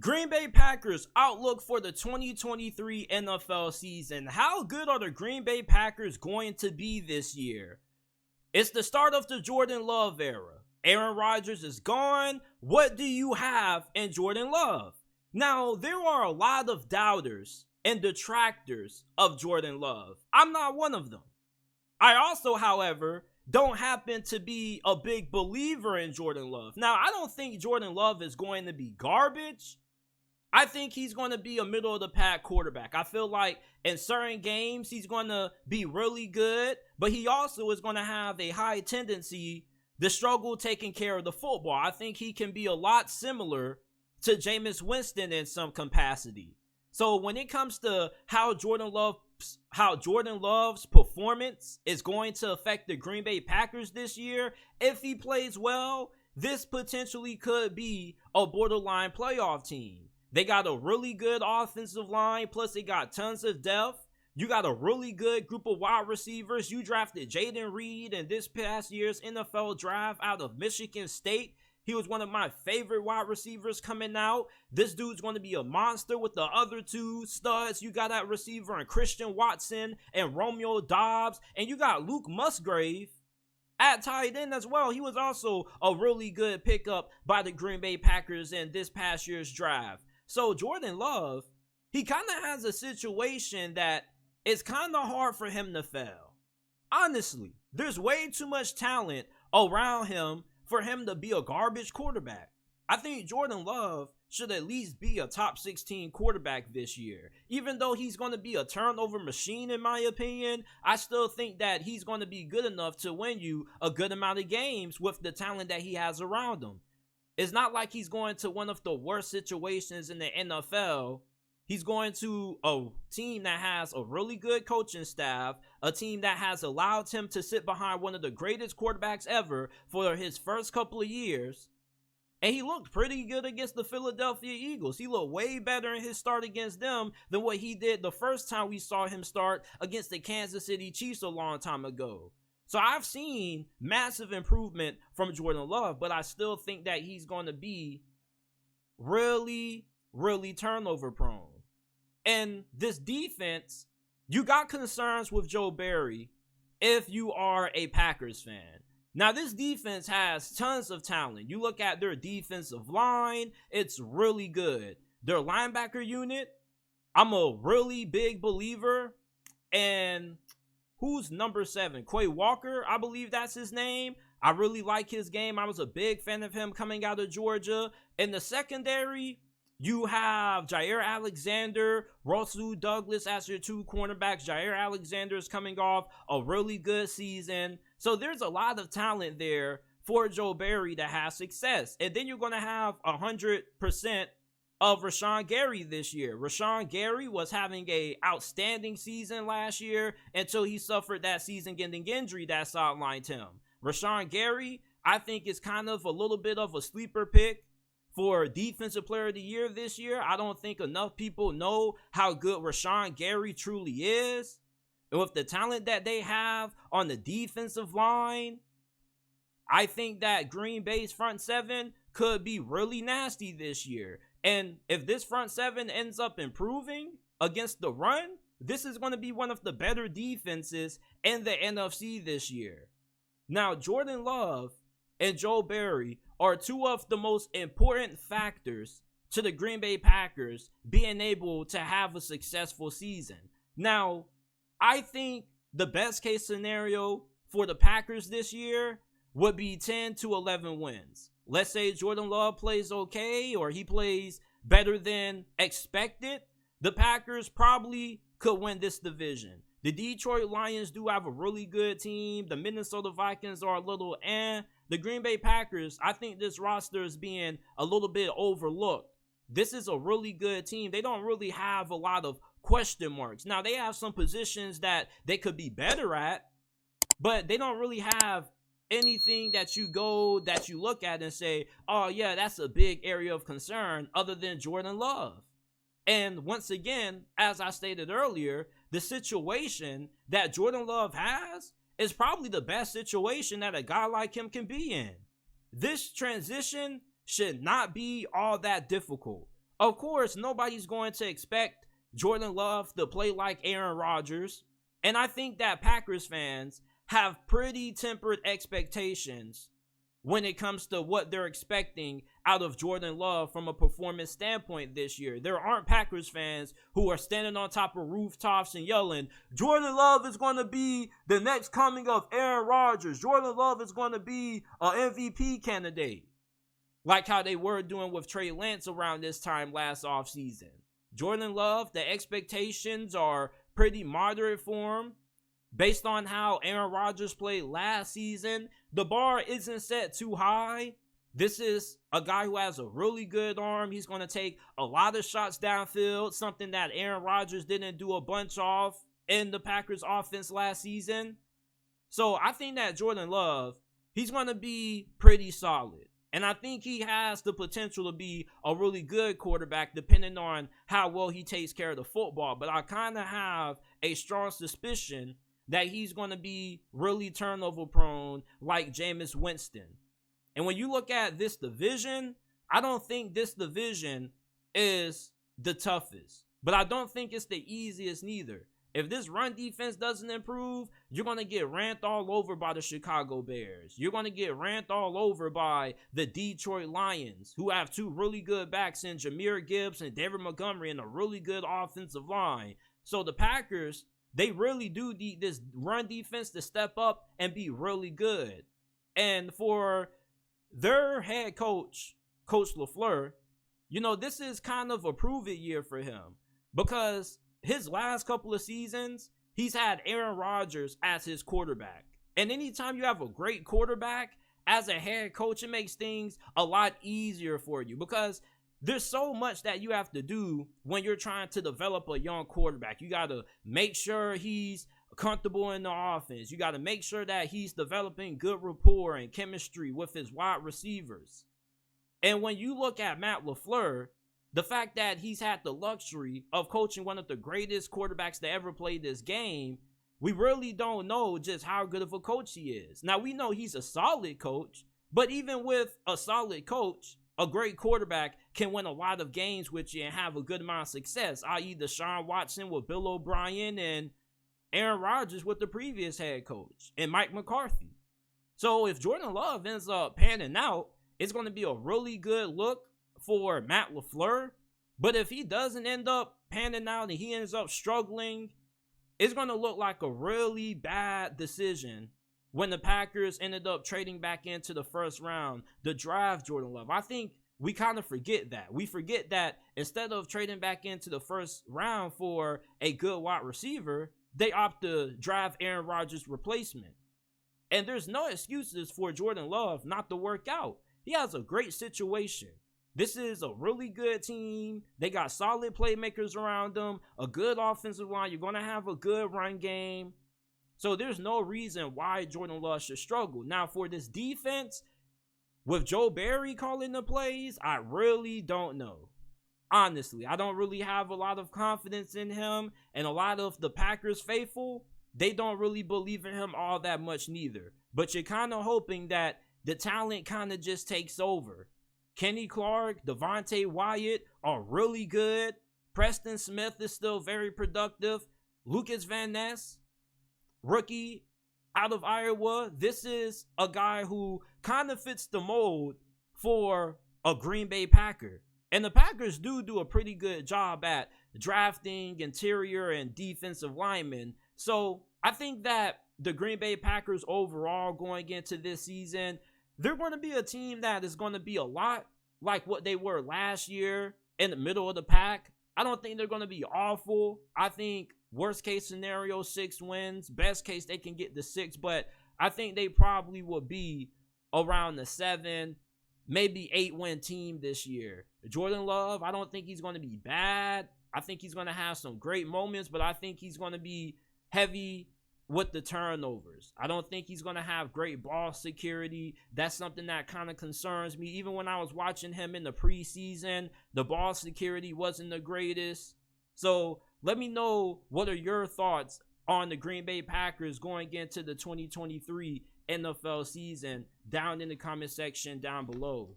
Green Bay Packers outlook for the 2023 NFL season. How good are the Green Bay Packers going to be this year? It's the start of the Jordan Love era. Aaron Rodgers is gone. What do you have in Jordan Love? Now, there are a lot of doubters and detractors of Jordan Love. I'm not one of them. I also, however, don't happen to be a big believer in Jordan Love. Now, I don't think Jordan Love is going to be garbage. I think he's going to be a middle of the pack quarterback. I feel like in certain games, he's going to be really good, but he also is going to have a high tendency to struggle taking care of the football. I think he can be a lot similar to Jameis Winston in some capacity. So when it comes to how Jordan Love's performance is going to affect the Green Bay Packers this year, if he plays well, this potentially could be a borderline playoff team. They got a really good offensive line, plus they got tons of depth. You got a really good group of wide receivers. You drafted Jaden Reed in this past year's NFL draft out of Michigan State. He was one of my favorite wide receivers coming out. This dude's going to be a monster with the other two studs. You got that receiver in Christian Watson and Romeo Doubs. And you got Luke Musgrave at tight end as well. He was also a really good pickup by the Green Bay Packers in this past year's draft. So Jordan Love, he kind of has a situation that it's kind of hard for him to fail. Honestly, there's way too much talent around him for him to be a garbage quarterback. I think Jordan Love should at least be a top 16 quarterback this year. Even though he's going to be a turnover machine in my opinion, I still think that he's going to be good enough to win you a good amount of games with the talent that he has around him. It's not like he's going to one of the worst situations in the NFL. He's going to a team that has a really good coaching staff, a team that has allowed him to sit behind one of the greatest quarterbacks ever for his first couple of years. And he looked pretty good against the Philadelphia Eagles. He looked way better in his start against them than what he did the first time we saw him start against the Kansas City Chiefs a long time ago. So I've seen massive improvement from Jordan Love, but I still think that he's going to be really turnover prone. And this defense, you got concerns with Joe Barry if you are a Packers fan. Now, this defense has tons of talent. You look at their defensive line, it's really good. Their linebacker unit, I'm a really big believer. And who's number 7? Quay Walker, I believe that's his name. I really like his game. I was a big fan of him coming out of Georgia. In the secondary, you have Jair Alexander, Russell Douglas as your two cornerbacks. Jair Alexander is coming off a really good season. So there's a lot of talent there for Joe Barry to have success. And then you're going to have 100% of Rashawn Gary this year. Rashawn Gary was having an outstanding season last year until he suffered that season-ending injury that sidelined him. Rashawn Gary, I think, is kind of a little bit of a sleeper pick for Defensive Player of the Year this year. I don't think enough people know how good Rashawn Gary truly is. And with the talent that they have on the defensive line, I think that Green Bay's front seven could be really nasty this year. And if this front seven ends up improving against the run, this is going to be one of the better defenses in the NFC this year. Now, Jordan Love and Joe Barry are two of the most important factors to the Green Bay Packers being able to have a successful season. Now, I think the best case scenario for the Packers this year would be 10 to 11 wins. Let's say Jordan Love plays okay, or he plays better than expected. The Packers probably could win this division. The Detroit Lions do have a really good team. The Minnesota Vikings are a little The Green Bay Packers, I think this roster is being a little bit overlooked. This is a really good team. They don't really have a lot of question marks. Now, they have some positions that they could be better at, but they don't really have anything that you look at and say, oh yeah, that's a big area of concern other than Jordan Love. And once again, as I stated earlier, the situation that Jordan Love has is probably the best situation that a guy like him can be in. This transition should not be all that difficult. Of course, nobody's going to expect Jordan Love to play like Aaron Rodgers. And I think that Packers fans have pretty tempered expectations when it comes to what they're expecting out of Jordan Love from a performance standpoint this year. There aren't Packers fans who are standing on top of rooftops and yelling, Jordan Love is going to be the next coming of Aaron Rodgers. Jordan Love is going to be an MVP candidate. Like how they were doing with Trey Lance around this time last offseason. Jordan Love, the expectations are pretty moderate for him. Based on how Aaron Rodgers played last season, the bar isn't set too high. This is a guy who has a really good arm. He's going to take a lot of shots downfield, something that Aaron Rodgers didn't do a bunch of in the Packers offense last season. So I think that Jordan Love, he's going to be pretty solid. And I think he has the potential to be a really good quarterback depending on how well he takes care of the football. But I kind of have a strong suspicion that he's going to be really turnover prone like Jameis Winston. And when you look at this division, I don't think this division is the toughest. But I don't think it's the easiest neither. If this run defense doesn't improve, you're going to get ran all over by the Chicago Bears. You're going to get ran all over by the Detroit Lions, who have two really good backs in Jahmyr Gibbs and David Montgomery and a really good offensive line. So the Packers, they really do need this run defense to step up and be really good. And for their head coach, Coach LaFleur, this is kind of a prove-it year for him because his last couple of seasons, he's had Aaron Rodgers as his quarterback. And anytime you have a great quarterback as a head coach, it makes things a lot easier for you because there's so much that you have to do when you're trying to develop a young quarterback. You got to make sure he's comfortable in the offense. You got to make sure that he's developing good rapport and chemistry with his wide receivers. And when you look at Matt LaFleur, the fact that he's had the luxury of coaching one of the greatest quarterbacks to ever play this game, we really don't know just how good of a coach he is. Now, we know he's a solid coach, but even with a solid coach, a great quarterback can win a lot of games with you and have a good amount of success, i.e. Deshaun Watson with Bill O'Brien and Aaron Rodgers with the previous head coach and Mike McCarthy. So if Jordan Love ends up panning out, it's going to be a really good look for Matt LaFleur. But if he doesn't end up panning out and he ends up struggling, it's going to look like a really bad decision when the Packers ended up trading back into the first round to draft Jordan Love. I think we kind of forget that. We forget that instead of trading back into the first round for a good wide receiver, they opt to draft Aaron Rodgers' replacement. And there's no excuses for Jordan Love not to work out. He has a great situation. This is a really good team. They got solid playmakers around them, a good offensive line. You're going to have a good run game. So there's no reason why Jordan Love should struggle. Now, for this defense, with Joe Barry calling the plays, I really don't know. Honestly, I don't really have a lot of confidence in him. And a lot of the Packers faithful, they don't really believe in him all that much neither. But you're kind of hoping that the talent kind of just takes over. Kenny Clark, Devontae Wyatt are really good. Preston Smith is still very productive. Lucas Van Ness, rookie out of Iowa. This is a guy who kind of fits the mold for a Green Bay Packer. And the Packers do a pretty good job at drafting interior and defensive linemen. So I think that the Green Bay Packers overall going into this season, they're going to be a team that is going to be a lot like what they were last year in the middle of the pack. I don't think they're going to be awful. I think worst case scenario, 6 wins. Best case, they can get the 6, but I think they probably will be around the 7, maybe 8-win team this year. Jordan Love, I don't think he's going to be bad. I think he's going to have some great moments, but I think he's going to be heavy with the turnovers. I don't think he's going to have great ball security. That's something that kind of concerns me. Even when I was watching him in the preseason, the ball security wasn't the greatest. So let me know, what are your thoughts on the Green Bay Packers going into the 2023 NFL season down in the comment section down below.